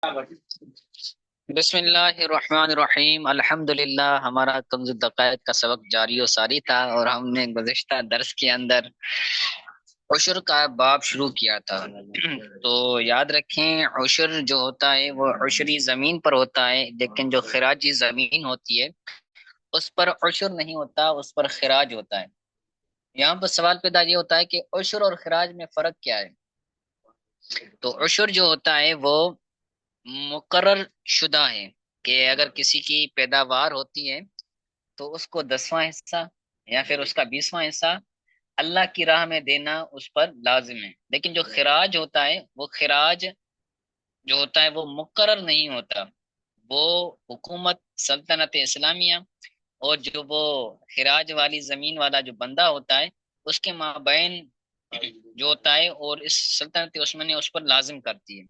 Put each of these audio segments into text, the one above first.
بسم اللہ الرحمن الرحیم، الحمد للہ۔ ہمارا کنز الدقائق کا سبق جاری و ساری تھا، اور ہم نے گزشتہ درس کے اندر عشر کا باب شروع کیا تھا۔ تو یاد رکھیں، عشر جو ہوتا ہے وہ عشری زمین پر ہوتا ہے، لیکن جو خراجی زمین ہوتی ہے اس پر عشر نہیں ہوتا، اس پر خراج ہوتا ہے۔ یہاں پر سوال پیدا یہ ہوتا ہے کہ عشر اور خراج میں فرق کیا ہے؟ تو عشر جو ہوتا ہے وہ مقرر شدہ ہے کہ اگر کسی کی پیداوار ہوتی ہے تو اس کو 10واں حصہ یا پھر اس کا 20واں حصہ اللہ کی راہ میں دینا اس پر لازم ہے۔ لیکن جو خراج ہوتا ہے، وہ خراج جو ہوتا ہے وہ مقرر نہیں ہوتا، وہ حکومت سلطنت اسلامیہ اور جو وہ خراج والی زمین والا جو بندہ ہوتا ہے اس کے مابین جو ہوتا ہے، اور اس سلطنت عثمانیہ اس پر لازم کرتی ہے،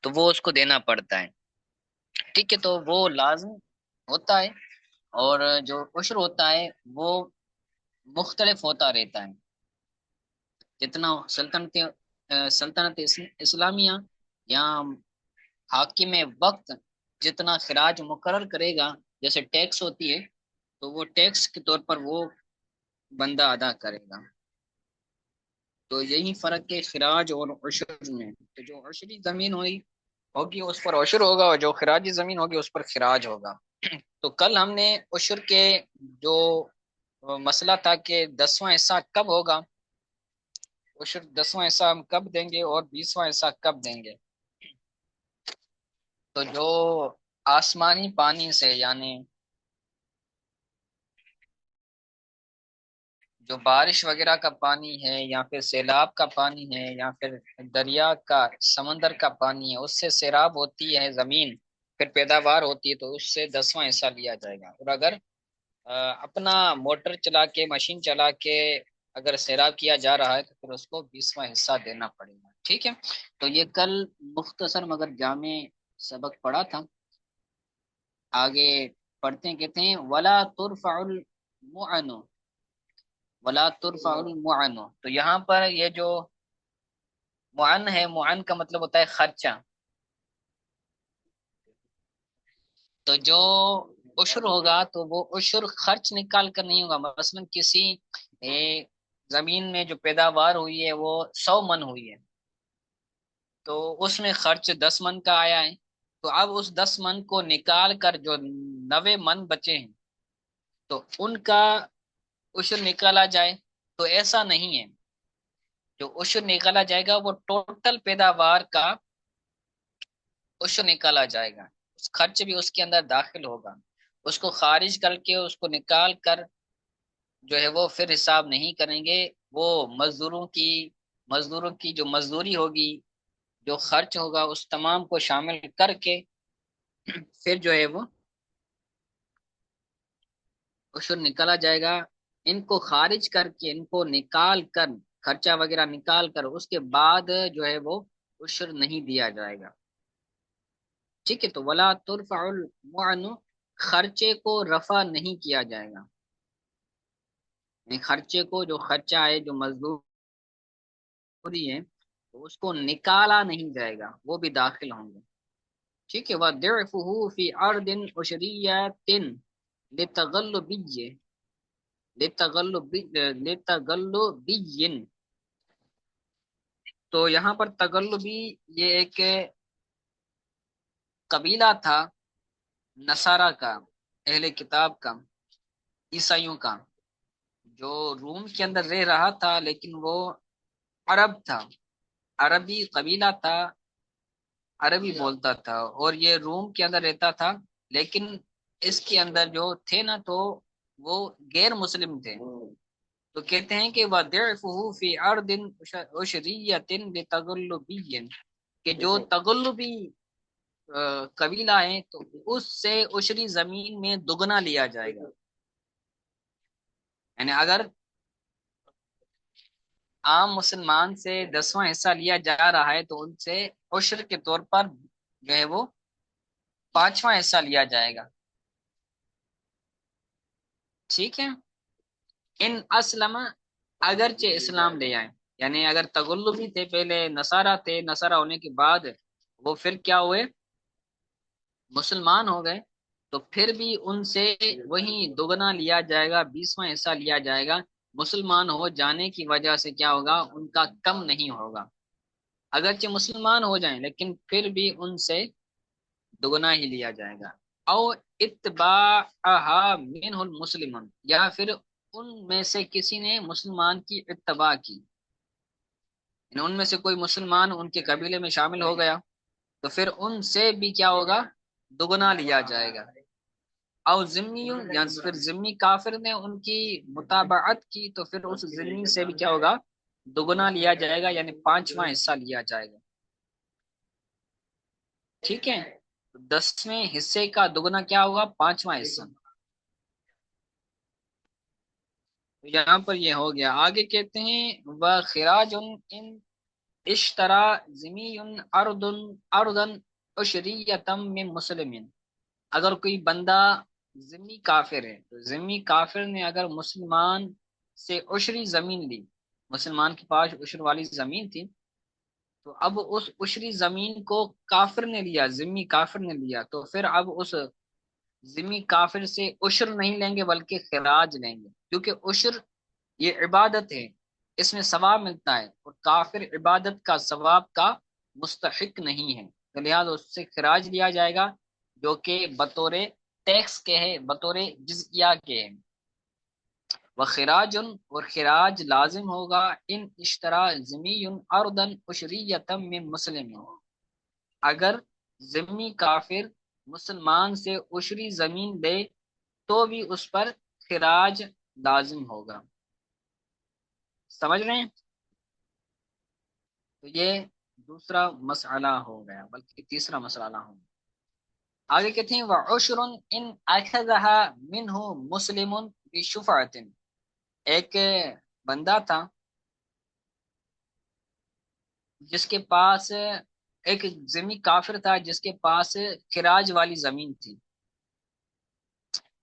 تو وہ اس کو دینا پڑتا ہے۔ ٹھیک ہے، تو وہ لازم ہوتا ہے، اور جو عشر ہوتا ہے وہ مختلف ہوتا رہتا ہے۔ جتنا سلطنت اسلامیہ یا حاکم وقت جتنا خراج مقرر کرے گا، جیسے ٹیکس ہوتی ہے، تو وہ ٹیکس کے طور پر وہ بندہ ادا کرے گا۔ تو یہی فرق ہے خراج اور عشر میں۔ تو جو عشری زمین ہوگی اس پر عشر ہوگا، اور جو خراجی زمین ہوگی اس پر خراج ہوگا۔ تو کل ہم نے عشر کے جو مسئلہ تھا کہ 10واں حصہ کب ہوگا، عشر 10واں حصہ ہم کب دیں گے اور 20واں حصہ کب دیں گے۔ تو جو آسمانی پانی سے، یعنی جو بارش وغیرہ کا پانی ہے، یا پھر سیلاب کا پانی ہے، یا پھر دریا کا، سمندر کا پانی ہے، اس سے سیراب ہوتی ہے زمین، پھر پیداوار ہوتی ہے، تو اس سے 10واں حصہ لیا جائے گا۔ اور اگر اپنا موٹر چلا کے، مشین چلا کے اگر سیراب کیا جا رہا ہے تو پھر اس کو 20واں حصہ دینا پڑے گا۔ ٹھیک ہے، تو یہ کل مختصر مگر جامع سبق پڑھا تھا۔ آگے پڑھتے ہیں، کہتے ہیں ولا ترفع المعن، ولا ترفع المعن۔ تو یہاں پر یہ جو معن ہے، معن کا مطلب ہوتا ہے خرچہ۔ تو جو عشر ہوگا تو وہ عشر خرچ نکال کر نہیں ہوگا۔ مثلا کسی زمین میں جو پیداوار ہوئی ہے وہ 100 من ہوئی ہے، تو اس میں خرچ 10 من کا آیا ہے، تو اب اس 10 من کو نکال کر جو 90 من بچے ہیں تو ان کا عشر نکالا جائے، تو ایسا نہیں ہے۔ جو عشر نکالا جائے گا وہ ٹوٹل پیداوار کا عشر نکالا جائے گا، خرچ بھی اس کے اندر داخل ہوگا، اس کو خارج کر کے، اس کو نکال کر جو ہے وہ پھر حساب نہیں کریں گے۔ وہ مزدوروں کی جو مزدوری ہوگی، جو خرچ ہوگا، اس تمام کو شامل کر کے پھر جو ہے وہ عشر نکالا جائے گا۔ ان کو خارج کر کے، ان کو نکال کر، خرچہ وغیرہ نکال کر، اس کے بعد جو ہے وہ عشر نہیں دیا جائے گا۔ ٹھیک ہے، تو ولا ترفع المعن، خرچے کو رفع نہیں کیا جائے گا، یعنی خرچے کو، جو خرچہ ہے، جو مزدوری ہے، تو اس کو نکالا نہیں جائے گا، وہ بھی داخل ہوں گے۔ ٹھیک ہے، وَضِعْفُهُ فِي أَرْضٍ عُشْرِيَّةٍ لِتَغَلُّبِيٍّ، لِتَغَلُّبِيٍّ۔ تو یہاں پر تغلبی یہ ایک قبیلہ تھا نصارہ کا، اہل کتاب کا، عیسائیوں کا، جو روم کے اندر رہ رہا تھا، لیکن وہ عرب تھا، عربی قبیلہ تھا، عربی بولتا تھا، اور یہ روم کے اندر رہتا تھا، لیکن اس کے اندر جو تھے نا، تو وہ غیر مسلم تھے۔ تو کہتے ہیں کہ وَضِعْفُهُ فِي أَرْضٍ عُشْرِيَّةٍ لِتَغَلُّبِيٍّ، کہ جو تغلبی قبیلہ ہے تو اس سے عشری زمین میں دگنا لیا جائے گا۔ یعنی اگر عام مسلمان سے 10واں حصہ لیا جا رہا ہے تو ان سے عشر کے طور پر جو ہے وہ 5واں حصہ لیا جائے گا۔ ٹھیک ہے، ان اسلم، اگرچہ اسلام لے آئے، یعنی اگر تغلبی تھے، پہلے نصارہ تھے، نصارہ ہونے کے بعد وہ پھر کیا ہوئے، مسلمان ہو گئے تو پھر بھی ان سے وہی دوگنا لیا جائے گا، 20واں حصہ لیا جائے گا۔ مسلمان ہو جانے کی وجہ سے کیا ہوگا، ان کا کم نہیں ہوگا، اگرچہ مسلمان ہو جائیں لیکن پھر بھی ان سے دگنا ہی لیا جائے گا۔ او اتباعہا منہ المسلم، یا پھر ان میں سے کسی نے مسلمان کی اتباع کی، یعنی ان میں سے کوئی مسلمان ان کے قبیلے میں شامل ہو گیا تو پھر ان سے بھی کیا ہوگا، دگنا لیا جائے گا۔ او ذمی، یا پھر ذمی کافر نے ان کی متابعت کی تو پھر اس ذمی سے بھی کیا ہوگا، دگنا لیا جائے گا، یعنی 5واں حصہ لیا جائے گا۔ ٹھیک ہے، 10ویں حصے کا دگنا کیا ہوگا، 5واں حصہ۔ تو یہاں پر یہ ہو گیا۔ آگے کہتے ہیں وَخِرَاجٌ إِنْ اشترى ذِمِّيٌّ أَرْضًا عُشْرِيَّةً مِّن مُسْلِمٍ، اگر کوئی بندہ ذمی کافر ہے تو ذمی کافر نے اگر مسلمان سے عشری زمین لی، مسلمان کے پاس عشر والی زمین تھی، تو اب اس عشری زمین کو کافر نے لیا، ذمی کافر نے لیا، تو پھر اب اس ذمی کافر سے عشر نہیں لیں گے بلکہ خراج لیں گے، کیونکہ عشر یہ عبادت ہے، اس میں ثواب ملتا ہے، اور کافر عبادت کا ثواب کا مستحق نہیں ہے، تو لہٰذا اس سے خراج لیا جائے گا، جو کہ بطور ٹیکس کے ہے، بطور جزیہ کے ہے۔ وخراج، اور خراج لازم ہوگا، ان اشترا ذمی ارضا عشریۃ من مسلم، اگر ذمی کافر مسلمان سے عشری زمین دے تو بھی اس پر خراج لازم ہوگا۔ سمجھ رہے ہیں؟ تو یہ دوسرا مسئلہ ہو گیا، بلکہ تیسرا مسئلہ ہو گیا۔ آگے کہتے ہیں وعشر ان اخذها منه مسلم بشفعۃ، ایک بندہ تھا جس کے پاس، ایک ذمی کافر تھا جس کے پاس خراج والی زمین تھی،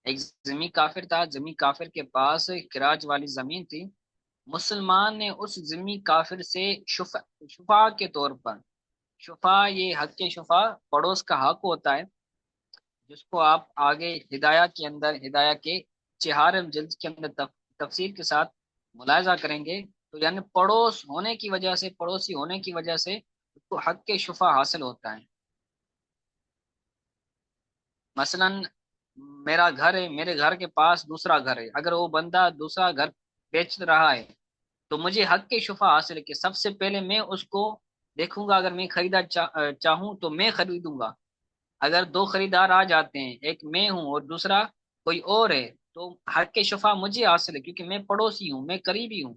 ایک ذمی کافر تھا، ذمی کافر کے پاس خراج والی زمین تھی، مسلمان نے اس ذمی کافر سے شفا کے طور پر، شفا یہ حق کے شفا پڑوس کا حق ہوتا ہے، جس کو آپ آگے ہدایہ کے اندر، ہدایہ کے 4 جلد کے اندر تفصیل کے ساتھ ملاحظہ کریں گے، تو یعنی پڑوس ہونے کی وجہ سے، پڑوسی ہونے کی وجہ سے اس کو حق کے شفا حاصل ہوتا ہے۔ مثلا میرا گھر ہے، میرے گھر کے پاس دوسرا گھر ہے، اگر وہ بندہ دوسرا گھر بیچ رہا ہے تو مجھے حق کے شفا حاصل ہے کہ سب سے پہلے میں اس کو دیکھوں گا، اگر میں خریدا چاہوں تو میں خریدوں گا، اگر 2 خریدار آ جاتے ہیں، ایک میں ہوں اور دوسرا کوئی اور ہے، تو حق کے شفا مجھے حاصل ہے کیونکہ میں پڑوسی ہوں، میں قریبی ہوں،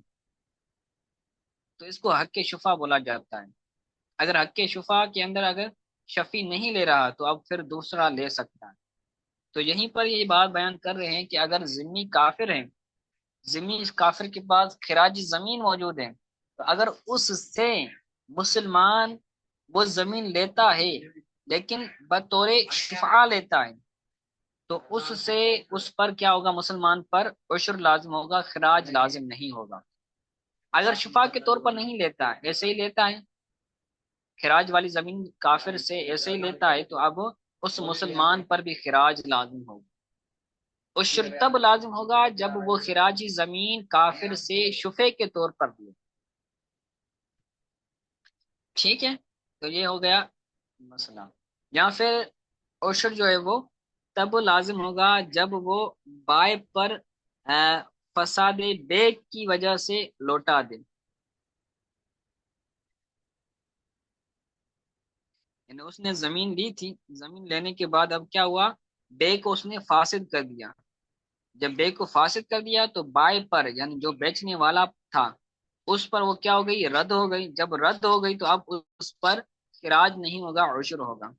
تو اس کو حق کے شفا بولا جاتا ہے۔ اگر حق کے شفا کے اندر اگر شفیع نہیں لے رہا تو اب پھر دوسرا لے سکتا ہے۔ تو یہیں پر یہ بات بیان کر رہے ہیں کہ اگر ذمی کافر ہیں، ذمی کافر کے پاس خراج زمین موجود ہے، تو اگر اس سے مسلمان وہ زمین لیتا ہے لیکن بطور شفاء لیتا ہے، تو اس سے اس پر کیا ہوگا، مسلمان پر عشر لازم ہوگا، خراج لازم نہیں ہوگا۔ اگر شفاء کے طور پر نہیں لیتا، ایسے ہی لیتا ہے، خراج والی زمین کافر سے ایسے ہی لیتا ہے، تو اب اس مسلمان پر بھی خراج لازم ہوگا۔ عشر تب لازم ہوگا جب وہ خراجی زمین کافر سے شفے کے طور پر دے۔ ٹھیک ہے، تو یہ ہو گیا مسئلہ۔ یا پھر عشر جو ہے وہ تب لازم ہوگا جب وہ بائع پر فساد بے کی وجہ سے لوٹا دے، یعنی اس نے زمین لی تھی، زمین لینے کے بعد اب کیا ہوا، بے کو اس نے فاسد کر دیا، جب بے کو فاسد کر دیا تو بائع پر، یعنی جو بیچنے والا تھا اس پر وہ کیا ہو گئی، رد ہو گئی، جب رد ہو گئی تو اب اس پر خراج نہیں ہوگا، عشر ہوگا۔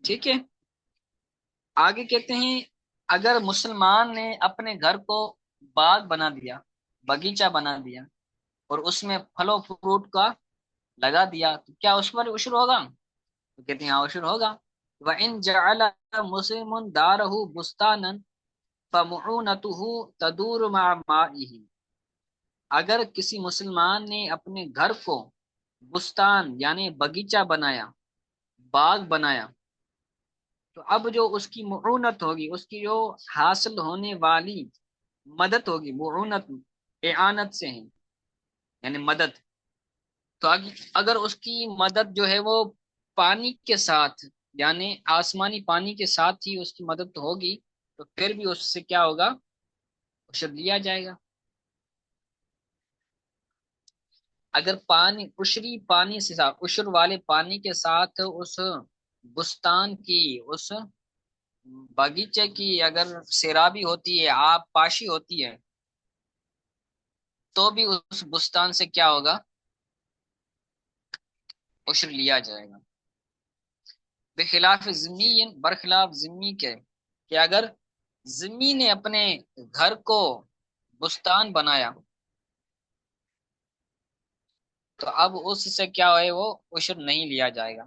ٹھیک ہے، آگے کہتے ہیں اگر مسلمان نے اپنے گھر کو باغ بنا دیا، باغیچہ بنا دیا، اور اس میں پھل و فروٹ کا لگا دیا، تو کیا اس پر عشر ہوگا؟ تو کہتے ہیں ہاں عشر ہوگا۔ وَإِن جَعَلَ مُسْلِمٌ دَارَهُ بُسْتَانًا فَمُعُونَتُهُ تَدُورُ مَعَ مَائِهِ، اگر کسی مسلمان نے اپنے گھر کو بستان یعنی باغیچہ بنایا، باغ بنایا، تو اب جو اس کی معونت ہوگی، اس کی جو حاصل ہونے والی مدد ہوگی، معونت اعانت سے ہے یعنی مدد، تو اگر اس کی مدد جو ہے وہ پانی کے ساتھ یعنی آسمانی پانی کے ساتھ ہی اس کی مدد ہوگی، تو پھر بھی اس سے کیا ہوگا، عشر لیا جائے گا۔ اگر پانی عشری پانی سے ساتھ، عشر والے پانی کے ساتھ اس بستان کی، اس باغیچے کی اگر سیرابی ہوتی ہے، آب پاشی ہوتی ہے، تو بھی اس بستان سے کیا ہوگا، عشر لیا جائے گا۔ بخلاف ذمی، برخلاف ذمی کے، کہ اگر ذمی نے اپنے گھر کو بستان بنایا، تو اب اس سے کیا ہے، وہ عشر نہیں لیا جائے گا۔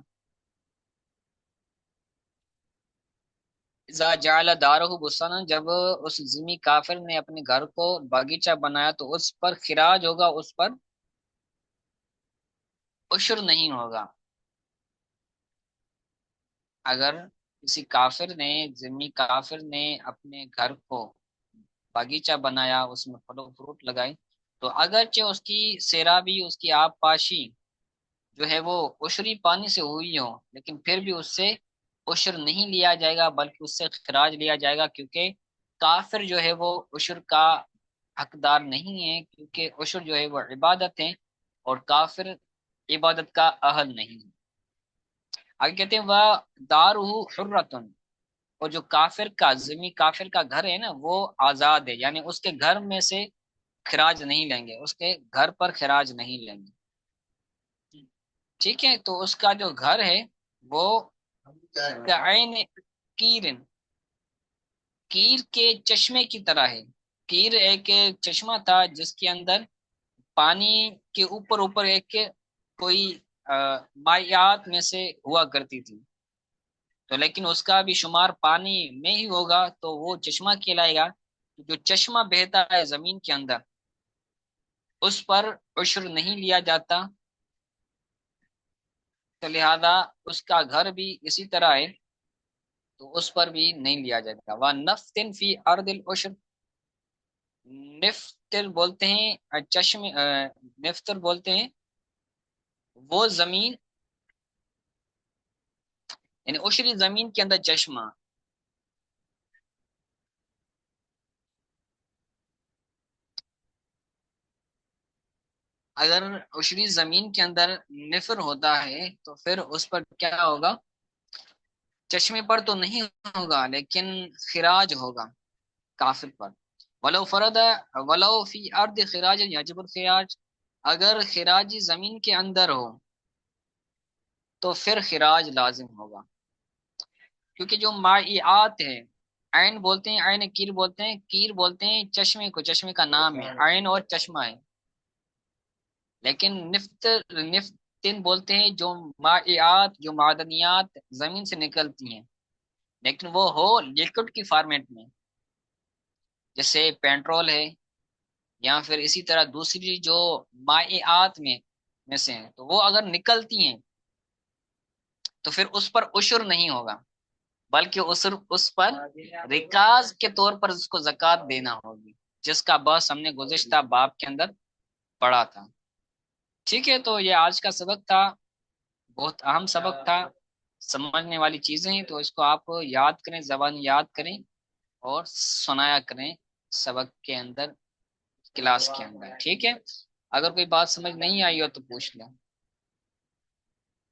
اذا جعل دارہ بستانا، جب اس ذمی کافر نے اپنے گھر کو باغیچہ بنایا، تو اس پر خراج ہوگا، اس پر عشر نہیں ہوگا۔ اگر کسی کافر نے، ذمی کافر نے اپنے گھر کو باغیچہ بنایا، اس میں پھل و فروٹ لگائے، تو اگرچہ اس کی سیرابی، اس کی آب پاشی جو ہے وہ عشری پانی سے ہوئی ہو، لیکن پھر بھی اس سے عشر نہیں لیا جائے گا، بلکہ اس سے خراج لیا جائے گا، کیونکہ کافر جو ہے وہ عشر کا حقدار نہیں ہے، کیونکہ عشر جو ہے وہ عبادت ہے، اور کافر عبادت کا اہل نہیں ہے۔ آگے کہتے ہیں وہ دارہ حرۃ، اور جو کافر کا، ذمی کافر کا گھر ہے نا، وہ آزاد ہے، یعنی اس کے گھر میں سے خراج نہیں لیں گے، اس کے گھر پر خراج نہیں لیں گے، ٹھیک ہے۔ تو اس کا جو گھر ہے وہ کعین کیرن، کیر کے چشمے کی طرح ہے۔ کیر ایک چشمہ تھا جس کے اندر پانی کے اوپر اوپر ایک کوئی مائعات میں سے ہوا کرتی تھی، تو لیکن اس کا بھی شمار پانی میں ہی ہوگا، تو وہ چشمہ کہلائے گا۔ جو چشمہ بہتا ہے زمین کے اندر، اس پر عشر نہیں لیا جاتا، تو لہذا اس کا گھر بھی اسی طرح ہے، تو اس پر بھی نہیں لیا جائے گا۔ وَنَفْتٍ فِي أَرْضِ الْعُشْرِ، نفتر بولتے ہیں چشم، نفتر بولتے ہیں وہ زمین، یعنی عشری زمین کے اندر چشمہ، اگر عشری زمین کے اندر نفر ہوتا ہے تو پھر اس پر کیا ہوگا، چشمے پر تو نہیں ہوگا لیکن خراج ہوگا کافر پر۔ ولو فرد، ولو فی ارض خراج یجب الخراج، اگر خراجی زمین کے اندر ہو تو پھر خراج لازم ہوگا، کیونکہ جو مائعات ہے، عین بولتے ہیں، عین کیر بولتے ہیں، کیر بولتے ہیں چشمے کو، چشمے کا نام ہے، عین اور چشمہ ہے، لیکن نفتن بولتے ہیں جو مائعات، جو معدنیات زمین سے نکلتی ہیں، لیکن وہ ہو لیکوڈ کی فارمیٹ میں، جیسے پینٹرول ہے، یا پھر اسی طرح دوسری جو مائعات میں سے ہیں، تو وہ اگر نکلتی ہیں تو پھر اس پر عشر نہیں ہوگا، بلکہ اس پر رکاز کے طور پر اس کو زکوٰۃ دینا ہوگی، جس کا بحث ہم نے گزشتہ باب کے اندر پڑھا تھا۔ ٹھیک ہے، تو یہ آج کا سبق تھا، بہت اہم سبق تھا، سمجھنے والی چیزیں ہیں، تو اس کو آپ یاد کریں، زبان یاد کریں اور سنایا کریں سبق کے اندر، کلاس کے اندر، ٹھیک ہے۔ اگر کوئی بات سمجھ نہیں آئی ہو تو پوچھ لیں۔